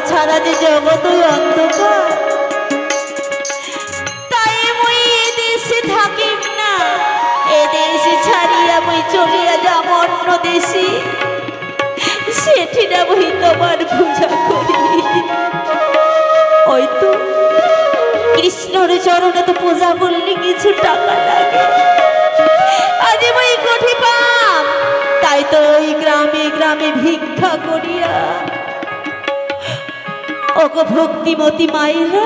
ছাড়া যে জগৎ অন্ধকার, তাই মুই এদেশে থাকিম না। এদেশে ছাড়িয়া মুই চলিয়া যাব অন্য দেশে, সেটি না মুই তোমার পূজা করি। ওই তো কৃষ্ণর চরণে তো পূজা করলে কিছু টাকা লাগে, আজ মুই কোঠি পাম, তাই তো ওই গ্রামে গ্রামে ভিক্ষা করিয়া ওগো ভক্তিমতী মায়েরা,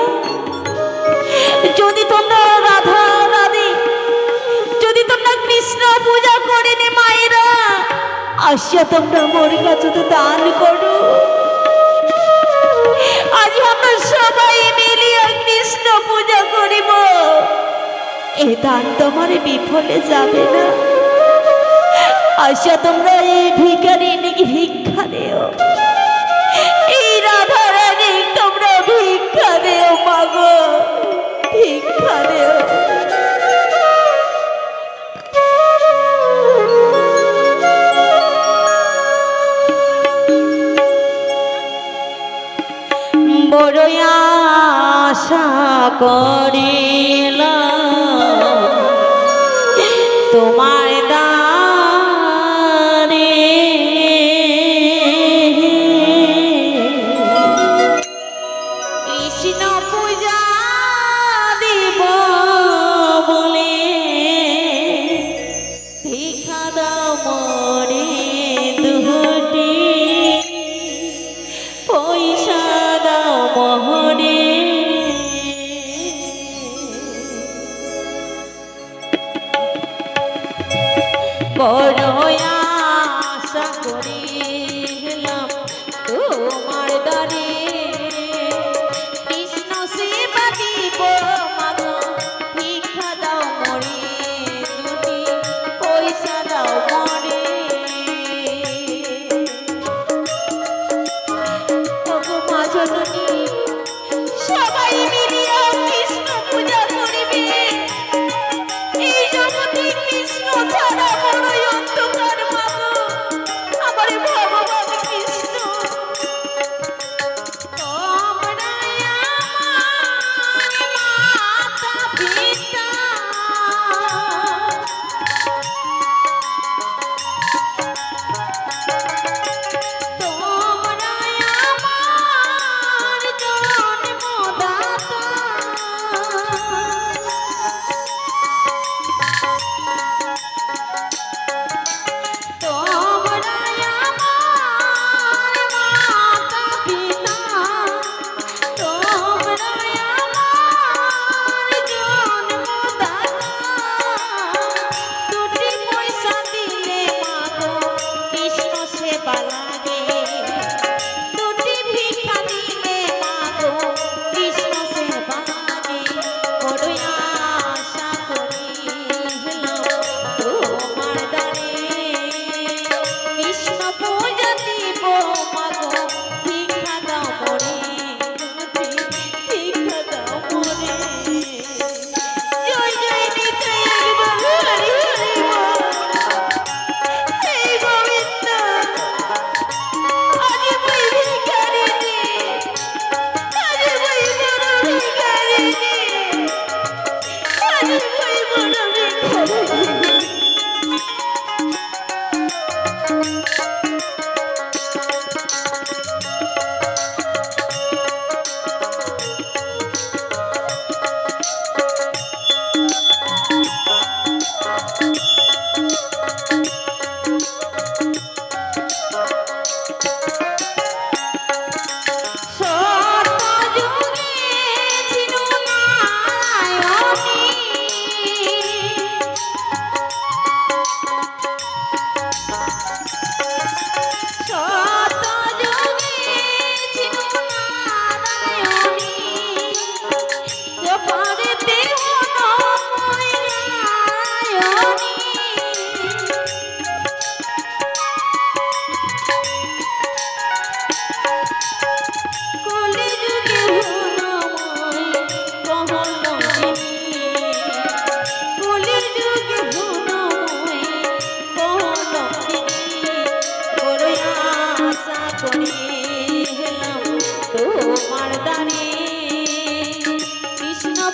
যদি তোমরা রাধা রাধে, যদি তোমরা কৃষ্ণ পূজা করে নে মায়েরা, আসিয়া তোমরা মোর কাছে তো দান করো। আজ আমরা সবাই মিলিয়া কৃষ্ণ পূজা করিব, এ দান তোমার বিফলে যাবে না। আসিয়া তোমরা এই ভিখারি নাকি ভিক্ষা দেও, এই রাধা রানী তোমরা ভিক্ষা দেও, মাগো ভিক্ষা দেও। বড় আশা করিলাম তোমার বড় আশা করিলাম তোমার দ্বারে, কৃষ্ণ সেবা দিব মাগো ভিক্ষা দাও মরে, দুটি পয়সা দাও মরে। ওগো মা জননী, সবাই মিলিয়া কৃষ্ণ পূজা করিবে, এই জগতে কৃষ্ণ ছাড়া বড়ই অন্ধকার মাগো, আমার ভগবান কৃষ্ণ। তোমরা আমার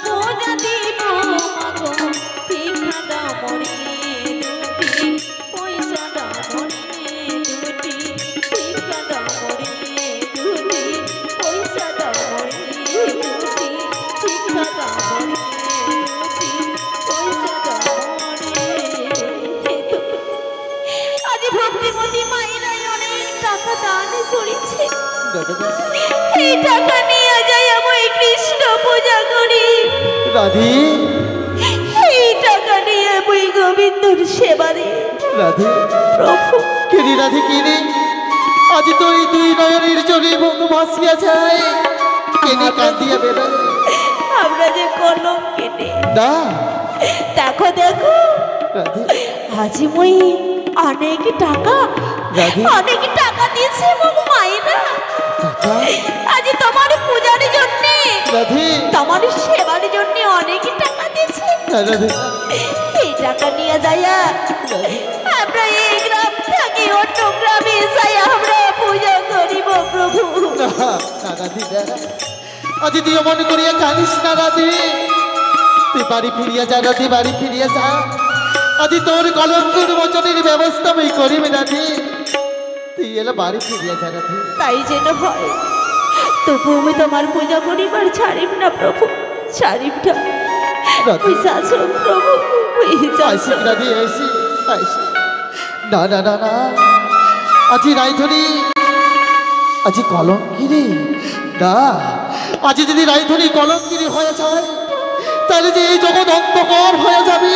পূজা দিব মাগো ভিক্ষা দাও মরে দুটি পয়সা দাও মরে দুটি ভিক্ষা দাও মরে দুটি পয়সা দাও মরে দুটি ভিক্ষা দাও মরে দুটি পয়সা দাও মরে। আজ ভক্তিমতী মায়েরাই অনেক টাকা দান করেছে, এই টাকা নিয়ে যাই আমি কৃষ্ণ পূজা করি। রাধে এই টাকা নিয়ে আমি গোবিন্দর সেবা দিই। রাধে প্রভু কিরে রাধে কিরে, আজ তোর এই দুই নয়নের জলে মুখ ভাসিয়া যায়, কেনে কান্দিয়া বেড়ায়। আমরা যে কলম কিনে না দেখো দেখো রাধে আজ মই অনেক টাকা রাধে অনেক টাকা দিয়েছে বাবু মায়েরা টাকা আজ তোমার পূজার জন্য রাধে তোমার সেবার জন্য অনেক টাকা দিয়েছে। রাধে এই টাকা নিয়ে যাইয়া আমরা এই গ্রাম থেকে অন্য গ্রামে যাই আমরা পূজা করিব প্রভু। না না রাধে না, আজ তুই মনে করিয়া জানিস না রাধে, তুই বাড়ি ফিরিয়া যা রাধে, বাড়ি ফিরিয়া যা। আজ তোর কলঙ্কের মোচনের ব্যবস্থা আমি করিবে রাধে, তুই এলে বাড়ি ফিরিয়া যা রাধে। তাই যেন হয়, তবু আমি তোমার পূজা করিবার ছাড়িব না প্রভু, ছাড়িব না। রাধে ওই শাসন প্রভু, ওই আইসি শাসন। রাধে আইসি আইসি। না না না না, আজি রাইধনী, আজি কলঙ্কিনী না, আজি যদি রাইধনী কলঙ্কিনী হয়ে যায় তাহলে যে এই জগৎ অন্ধকার হয়ে যাবে।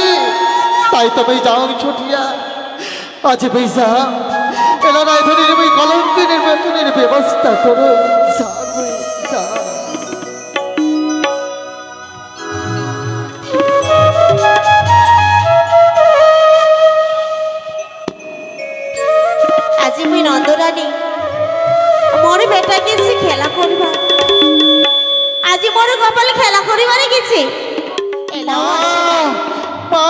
তাই তবে যাও ছুটিয়া আজ পয়সা এলা রাইধনীর ওই কলঙ্কিনীর বেতনের ব্যবস্থা করো। যাবে যা। আজি মুই নন্দরানী মোর বেটা গেছে খেলা করিবা, আজি মোর গোপাল খেলা করিবারে গেছে। এলাও মা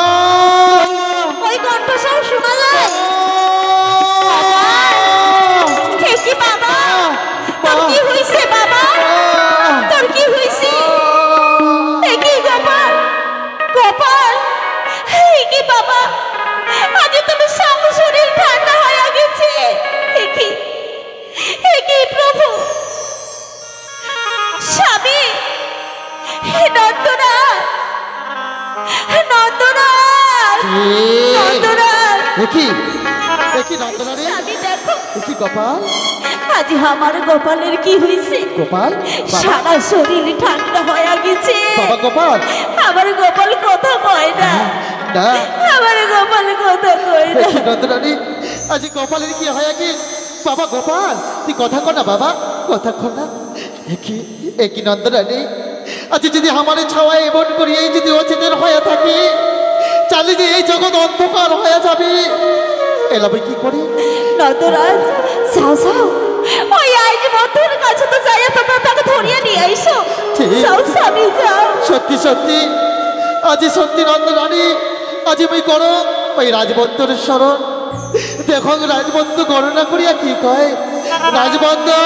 ওই কণ্ঠস্বর শোনা যায়। হে কি বাবা, তোর কি হইছে বাবা, তোর কি হইছে? হে কি গোপাল, গোপাল হে কি বাবা, আজ তুমি সব শরীর ঠান্ডা হয়ে গেছে। হে কি প্রভু, স্বামী নন্দরাজ, নন্দরাজ, নন্দরাজ, দেখি দেখি নন্দনারী, স্বামী দেখো দেখি গোপাল, আজ আমার গোপালের কি হয়েছে? গোপাল বাবা, সারা শরীর ঠান্ডা হয়ে গেছে। বাবা গোপাল আমার গোপাল কথা কয় না, না আমার গোপাল কথা কয় না। দেখি নন্দনারী, আজ গোপালের কি হয় কি? বাবা গোপাল তুই কথা কর না বাবা, কথা কর না। একই নন্দনারী, আজ যদি আমার ছাওয়ায় এমন করিয়ে যদি অচেতন হয়ে থাকি চালি যে এই জগৎ অন্ধকার হয়ে যাবে, এলাবে কি করি? নন্দরাজ যাও যাও, ওই আইজ বন্ধুর কাছে তো যাইয়া তোমরা তাকে ধরিয়ে নিয়ে আইসো। ঠিক। যাও স্বামী যাও। সত্যি সত্যি আজি সত্যি নন্দনারী, আজি মুই করো ওই রাজবন্ধুর স্মরণ। দেখো রাজবন্ধু গণনা করিয়া কি কয়, রাজবন্ধু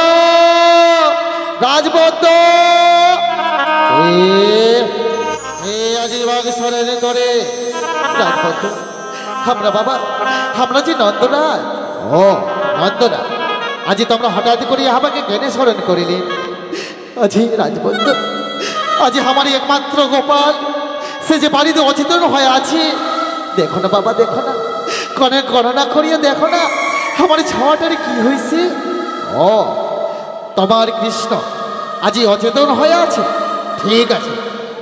রাজবন্ধু আজি বাঘ স্মরণ করে রাজবন্ধু। আমরা বাবা, আমরা যে নন্দনা, ও নন্দনা, আজি তোমরা হঠাৎ করিয়া আমাকে জ্ঞানে স্মরণ করিলে। আজি রাজবন্ধু, আজি আমার একমাত্র গোপাল, সে যে বাড়িতে অচেতন হয়ে আছে। দেখো না বাবা, দেখো না, কনে গণনা করিয়া দেখো না আমার ছাওয়াটার কি হয়েছে। ও তোমার কৃষ্ণ আজি অচেতন হয়ে আছে। ঠিক আছে,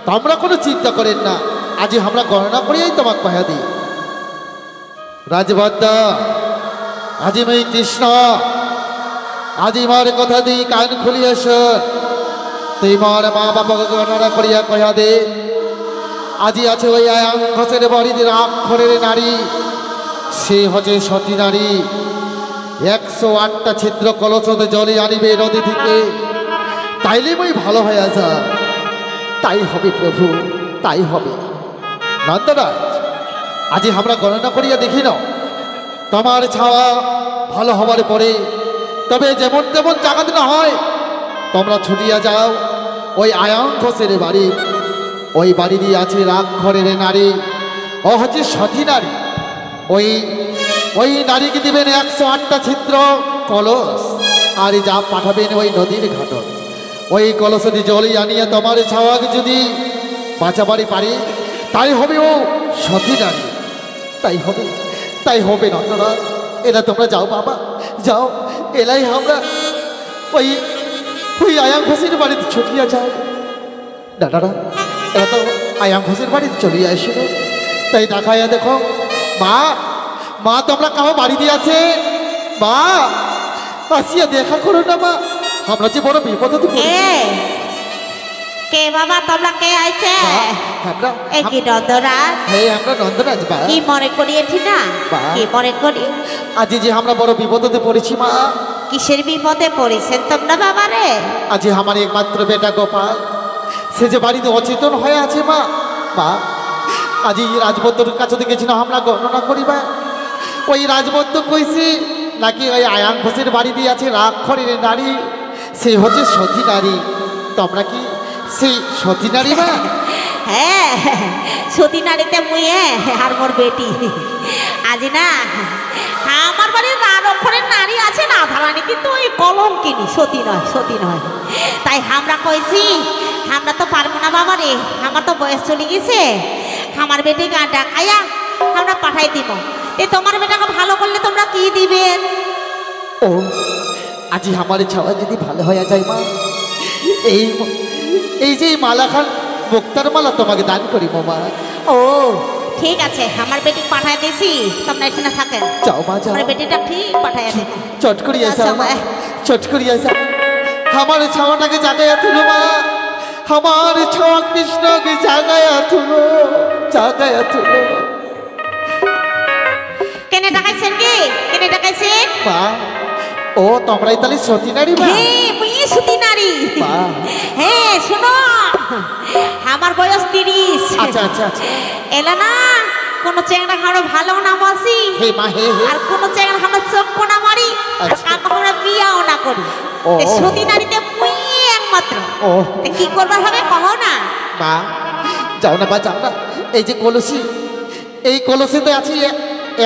তোমরা কোনো চিন্তা করেন না, আজি আমরা গণনা করিয়াই তোমাকে পাহা দিই। রাজবদ্ধ আজি মই কৃষ্ণ, আজি মার কথা দিই কান খুলিয়া শোন। তুই মার মা বাবাকে গণনা করিয়া কয়া দে, আজি আছে ওই আয়াং ঘোষের বাড়িতে অক্ষরের নারী, সে হচ্ছে সতী নারী। 108টা ছিদ্র কলসতে জলে আনিবে নদী থেকে, তাইলে মই ভালো হয়ে যা। তাই হবে প্রভু, তাই হবে। নন্দরাজ, আজি আমরা গণনা করিয়া দেখি না, তোমার ছাওয়া ভালো হবার পরে তবে যেমন তেমন জাগাত না হয় তোমরা ছুটিয়া যাও ওই আয়াং ঘোষের বাড়ি। ওই বাড়িরই আছে রাক্ষরের নারী, ও হচ্ছে সতী নারী। ওই ওই নারীকে দিবেন 108টা ছিদ্র কলস, আর যা পাঠাবেন ওই নদীর ঘাট। ওই কলস যদি জলে আনিয়ে তোমার ছাওয়াকে যদি বাঁচাবাড়ি পারি, তাই হবে ও সতী নারী। তাই হবে নন্দরাজ। এরা তোমরা যাও বাবা, যাও। এলাই আমরা ওই ওই আয়াং ঘোষের বাড়িতে ছুটিয়া যাই। দাদারা, এরা তো আয়াং ঘোষের বাড়িতে চলিয়া আসিল। তাই দেখাইয়া দেখো, মা তোমরা কাউ বাড়ি দিয়ে আছে? মা, আসিয়া দেখা করো না মা, আমরা যে বড় বিপদে তো কে বাবা, তোমরা কে আইছে? আমরা কি নন্দরাজ? হ্যাঁ, আমরা নন্দরাজ। বা কি মনে করি এটি না, কি মনে করি আজ যে আমরা বড় বিপদে পড়েছি মা। কিসের বিপদে পড়েছেন তোমরা বাবা রে? আজ আমার একমাত্র বেটা গোপাল, সে যে বাড়িতে অচেতন হয়ে আছে মা। আজ এই রাজবদ্ধর কাছে গেছিলাম আমরা গণনা করিবা। ওই রাজবদ্ধ কইছি নাকি ওই আয়াং ঘোষের বাড়ি দিয়ে আছে রাক্ষরের নারী, সে হচ্ছে সতী নারী। তোমরা কি সেই সতী নারী মা? হ্যাঁ, সতী নারীতে মুয়ে আর মোর বেটি। আজ না আমার বাড়ির রাক্ষরের নারী আছে না ধারানি, কিন্তু ওই কলঙ্কিনী, সতী নয়। তাই আমরা কইছি আমরা তো পারবো না বাবা রে, আমার তো বয়স চলে গেছে, আমার বেটি গা ডাকাইয়া আমরা পাঠাই দিব। তোমার বেটাকে ভালো করলে তোমরা কি দিবেন? ও, আজ আমার ছাওয়া যদি ভালো হয়ে যায় মা, এই যে মালাখান মুক্তার মালা তোমাকে দান করিব মা। ও ঠিক আছে, আমার বেটি পাঠাই দিছি, তোমরা এখানে থাকেন। যাও মা, যাও। আমার বেটিটা ঠিক পাঠাই দেব। চট করিয়া যাও মা, চট করিয়া যাও। আমার ছাওয়াটাকে জাগাইয়া তুলো মা, আমার ছাওয়া কৃষ্ণকে জাগাইয়া তুলো। কেনে ডাকাইছেন কি? কেনে ডাকাইছেন মা? ও, তোমরাই তাহলে সতী নারী মা? হ্যাঁ, মুই সতী নারী। হ্যাঁ শোনো, আমার বয়স 30। আচ্ছা। এলা না কোন চেংড়া খানো ভালো না মাসি, আর কোন চেংড়া খানো চক্ক না মারি, আর আমরা বিয়াও না করি। সতী নারীতে মুই একমাত্র। কি করবার হবে কহ না মা? যাও না বা, যাও না। এই যে কলসি, এই কলসিতে আছে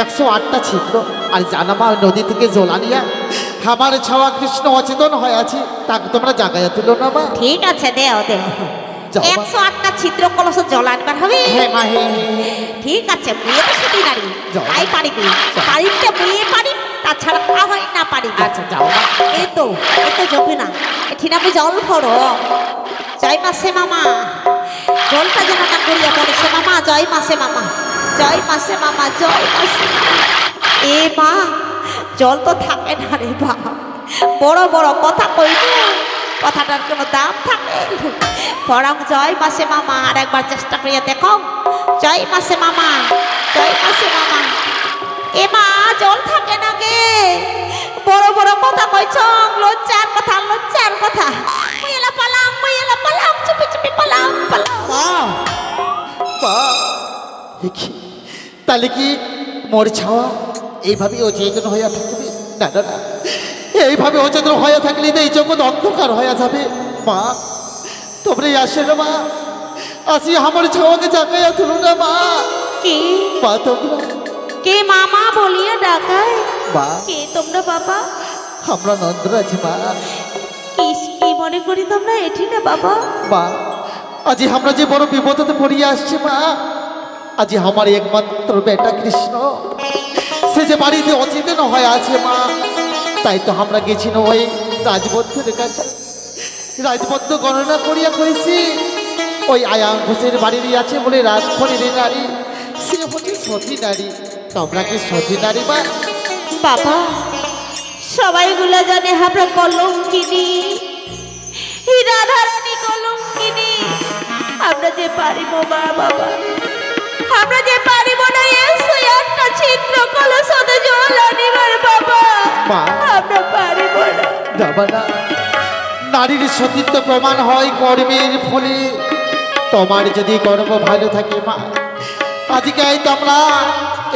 108টা ছিদ্র, আর জানা মা নদী থেকে জল আনিয়া আমার ছাওয়া কৃষ্ণ অচেতন হয়ে আছে, তাকে তোমরা জাগাইয়া তুলো না মা। ঠিক আছে, দেও 108টা ছিদ্র কলস জল আনবার হবে। হ্যাঁ মা, হ্যাঁ। ঠিক আছে, মুই তো সতী নারী, তাই পারিবি। পারিতে মুই পারি, তাছাড়া হয় না পারি। আচ্ছা, যাও মা। এই তো যাবে না, এটি না জল ফড়ো। জয় মাসে মামা, জলটা যেন না করিয়া পড়েছে মামা। জয় মাসে মামা, জয় মাসে মামা, জয় মাসে। এ মা, জল তো থাকে না রে বাপ, বড় বড় কথা কইব, কথাটার কোনো দাম থাকে? বরং জয় মাসে মামা আর একবার চেষ্টা করিয়া দেখো। জয় মাসে মামা, জয় মাসে মামা। এ মা, জল থাকে না গে, বড় বড় কথা কইছ, লজ্জার কথা। মুই এলা পালাম, চুপি পালাম। তাহলে কি মোর ছাওয়া এইভাবে অচেতন হইয়া থাকবে? না, এইভাবে অচেতন হইয়া থাকলে এই জগৎ অন্ধকার হইয়া যাবে মা। তোমরা আসে না মা, আসি আমার ছাওয়াকে জাগাইয়া তুলো না মা। কি মা, তোমরা কে মামা বলিয়া ডাকায়? মা, কে তোমরা বাবা? আমরা নন্দরাজ মা। কি মনে করি তোমরা এটি না বাবা? মা, আজ আমরা যে বড় বিপদে পড়িয়া আসছি মা। আজ আমার একমাত্র বেটা কৃষ্ণ, সে যে বাড়িতে অচেতন হয়ে আছে মা। তাই তো আমরা গেছি না ওই রাজবদ্ধের কাছে, রাজবদ্ধ গণনা করিয়া কইছি ওই আয়াং ঘোষের বাড়িরই আছে বলে রাজখরের নারী, সে হচ্ছে সতী নারী। তোমরা কি সতী নারী মা? বাবা, সবাইগুলা জানে আমরা কলঙ্কিনী, রাধারানী কলঙ্কিনী। আমরা যে পারিব মা, বাবা আমরা যে পারিব না 108টা ছিদ্র কলসতে জল আনিবার বাবা, আমরা পারিব না। নারীর সতীত্ব প্রমাণ হয় কর্মের ফলে। তোমার যদি কর্ম ভালো থাকে মা, আজকে তোমরা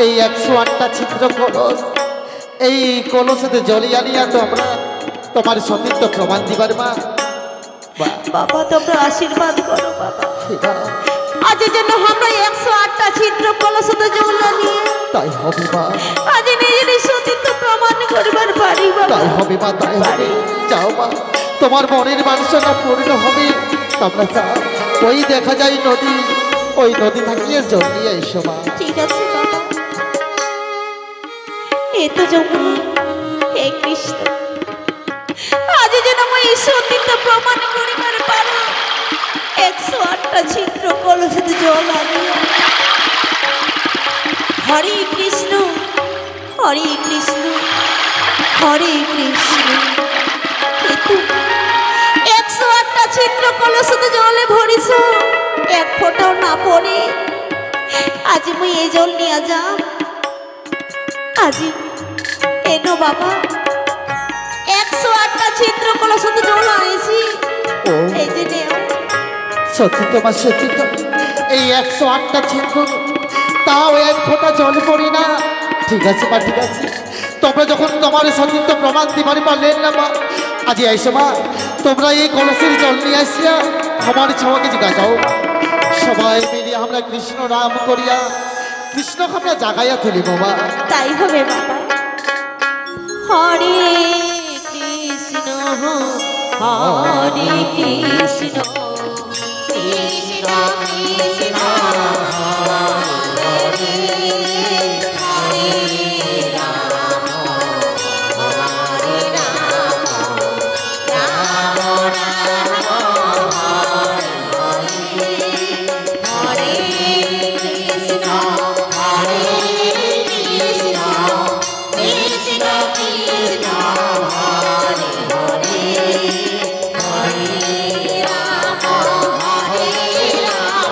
এই 108টা ছিদ্র কলস, এই কলসতে জলি আনিয়া তোমরা তোমার সতীত্ব প্রমাণ দিবার মা। বাবা তোমরা আশীর্বাদ করো বাবা। আজ যেন আমরা 108টা ছিদ্র কলসতে জল নিয়ে তাই হবে মা, আজ নিজের সতীত্ব প্রমাণ করবার পারি বাবা। তাই হবে মা, তাই হবে। যাও মা, তোমার মনের বাসনা পূর্ণ হবে। তোমরা যাও, ওই দেখা যায় নদী, ওই নদী থাকিয়ে জল নিয়ে এসো মা। ঠিক আছে বাবা। এ তো যমুনা, হে কৃষ্ণ, আজ যেন আমি সতীত্ব প্রমাণ করিবার পারো 108টা ছিদ্র কলসতে জল আনিয়া। হরে কৃষ্ণ, হরে কৃষ্ণ, হরে কৃষ্ণ। কিন্তু 108টা ছিদ্র কলসতে জলে ভরিস, এক ফোঁটাও না পড়ে। আজ মুই এই জল নিয়ে যা। আজি এনো বাবা, 108টা ছিদ্র কলসতে জল আনেছি। ও এই যে নেও। সত্যি তোমার, সত্যি তো এই 108টা ছিদ্র, তাও এক ফোঁটা জল পড়ি না। ঠিক আছে মা, ঠিক আছে। তোমরা যখন তোমার সতীত্ব প্রমাণ দিবারে পারলেন না মা, আজ এসো মা, তোমরা এই কলসের জল নিয়ে আসিয়া আমার ছাওয়াকে জিজ্ঞাসাও। সবাই মিলিয়ে আমরা কৃষ্ণ নাম করিয়া কৃষ্ণকে আমরা জাগাইয়া তুলিব মা। তাই হবে বাবা। হরে কৃষ্ণ, হরে কৃষ্ণ, কৃষ্ণ কৃষ্ণ হরে হরে, হরে রাম, হরে রাম, রাম রাম হরে হরে, হরে কৃষ্ণ, হরে কৃষ্ণ, কৃষ্ণ কৃষ্ণ হরে হরে, হরে রাম, হরে রাম,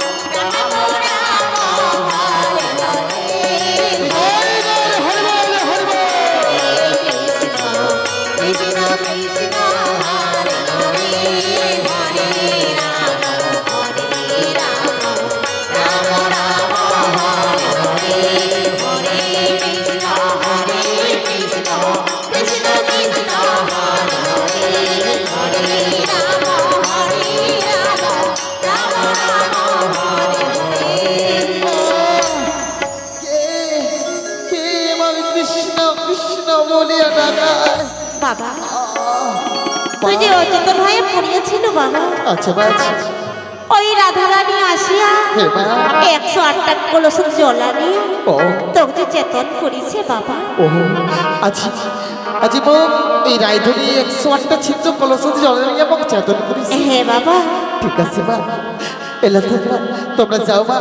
রাম রাম হরে হরে, কৃষ্ণ কৃষ্ণ হরে হরে, হরে রাম, হরে রাম, রাম রাম হরে হরে, হরে কৃষ্ণ, হরে কৃষ্ণ, কৃষ্ণ কৃষ্ণ হরে হরে, হরে রাম, হরে রাম, রাম রাম হরে হরে। কে কে আমার কৃষ্ণ কৃষ্ণ বলিয়া ডাকায়? বাবা, তুই যে অচেতন হয়ে পড়িয়েছিল বাবা, আচ্ছা মা, আচ্ছা। ওই রাধারানী আসিয়া হে মা, 108টা কলসের জল আনিয়া ও তোকে যে চেতন করেছে বাবা। ও আছি আজি মো এই রায়ধনী 108টা ছিদ্র কলসতে জল নিয়ে আমাকে চেতন করিস। হে বাবা, ঠিক আছে মা, এলা তোমরা তোমরা যাও মা,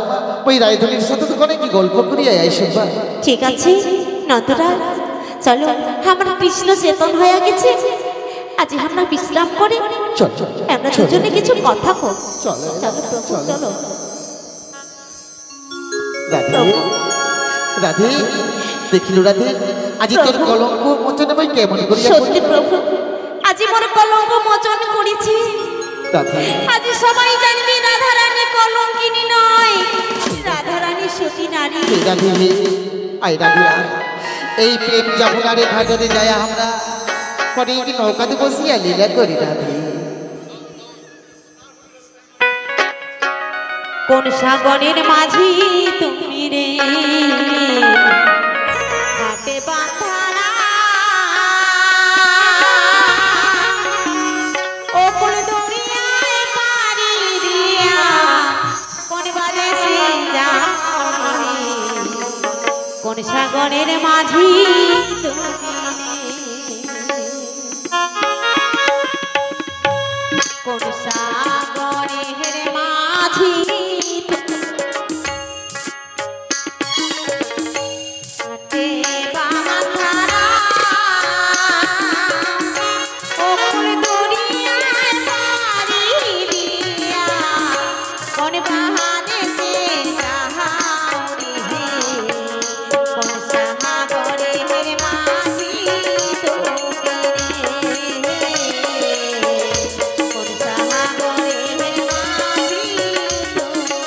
ওই রায়ধনীর সাথে তো অনেক গল্প করিয়া আইসো মা। ঠিক আছে নন্দরাজ, চলো আমার কৃষ্ণ চেতন হয়ে গেছে, আজ আমরা বিশ্রাম করে চল চল আমরা দুজনে কিছু কথা কব। চলো চলো প্রভু, চলো। রাধে রাধে, দেখিল রাধে, আজি তোর কলঙ্ক মোচনে বই কেমন করিয়া সত্যি প্রভু, আজি মোর কলঙ্ক মোচন করেছি। রাধে আজি সবাই জানবে রাধারানী কলঙ্কিনী নয়, রাধারানী সতী নারী। এই রাধে, আই রাধে আয়। এই প্রেম যমুনারে ঘাটে যায় আমরা অনেক নৌকাতে বসিয়া লীলা করি রাধে। কোন সাগরের মাঝি তুমি রে, ঘাটে বাঁধারা ও কোন দরিয়ায় পাড়ি দিয়া, কোন বাদেশে যাও রে, কোন সাগরের মাঝি তুমি রে, কোন সাগরের মাঝি ঘাটে বাঁধারা ও কোন দরিয়ায় পাড়ি দিয়া, কোন বাদেশে যাও রে, কোন সাগরের মাঝি তুমি রে, কোন সাগরের মাঝি তুমি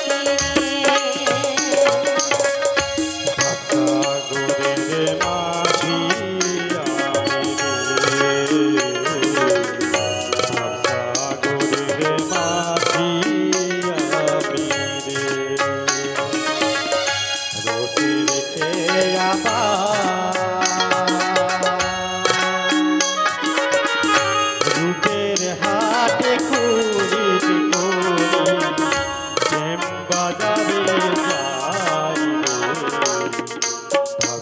রে। প্রেম বাজারে যাই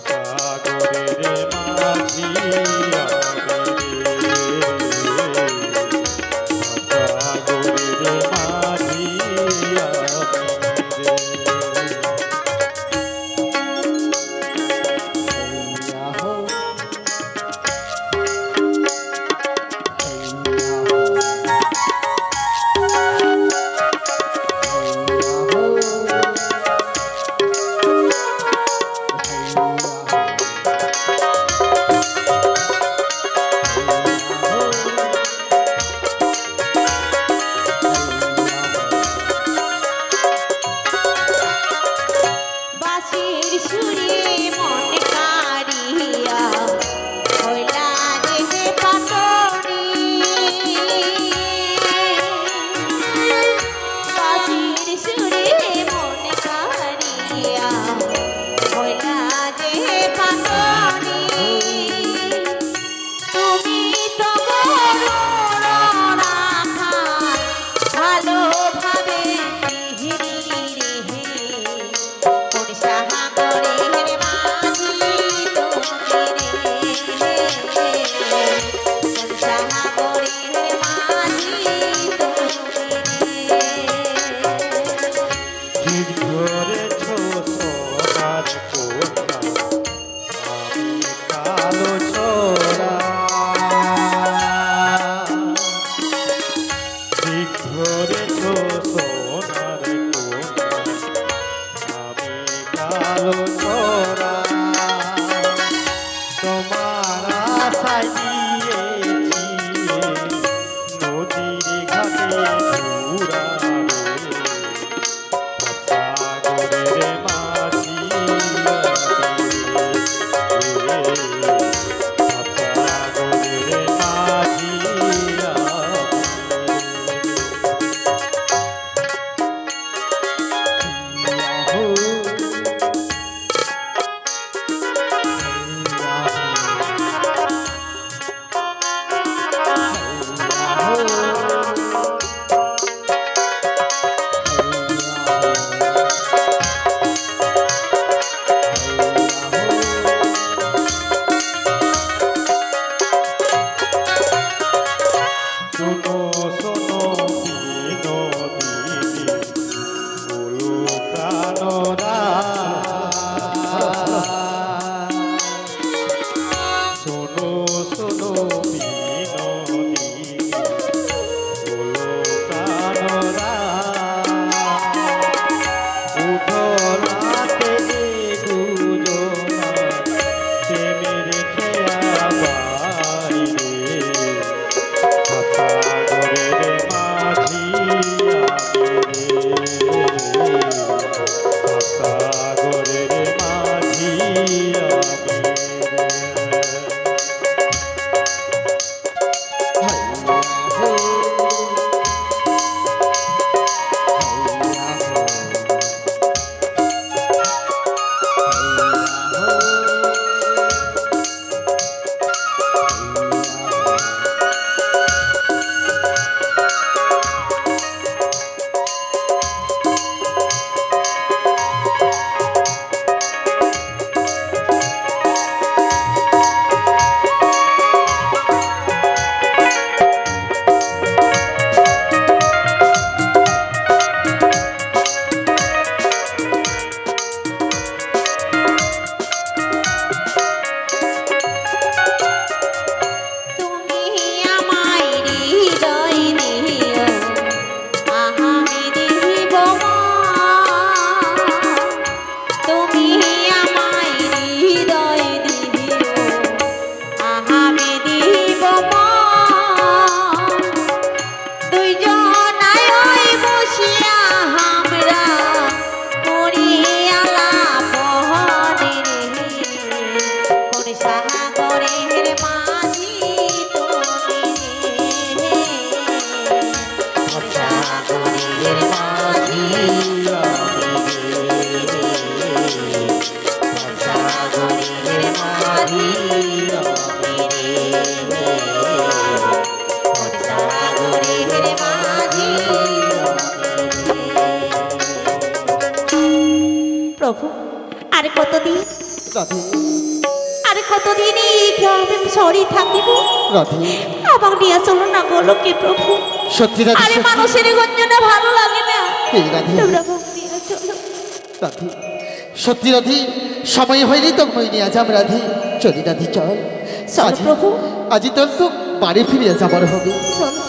সাগরের মাঝি সাগরের মাঝি বাঁশির সুরে মন কাড়িয়া হইলা রে পাতরি বাঁশির সুরে মন কাড়িয়া হইলা রে পাতরি তুমি তো করুণ রাখা ভালোভাবে হিরি রে কোন সাগরের মাঝি তুমি রে কোন সাগরের মাঝি তুমি রে ঠিক ধরেছ সোনার কোনা আমি কালো ছোড়া ঠিক ধরেছ সোনার কোনা আমি কালো ছোড়া তোমার আশায় দিয়েছি নদীর ঘাটে ঘুরা সাগরের মাঝি সাগরের মাঝি প্রভু আর কতদিন রাধে আর কতদিন এই গ্রামে শহরে থাকিব রাধে আবার নিয়ে চলো না গোলকে প্রভু সত্যি রাধে আরে সত্যি। মানুষের গঞ্জনা ভালো লাগে না এই রাধে তোমরা মুখ নিয়ে চলো রাধে সত্যি রাধে সময় হয়নি তো মই নিয়ে যাম রাধে চলি রাধে চল চলো আজি- প্রভু আজি তোর তো বাড়ি ফিরে যাবার হবে চলো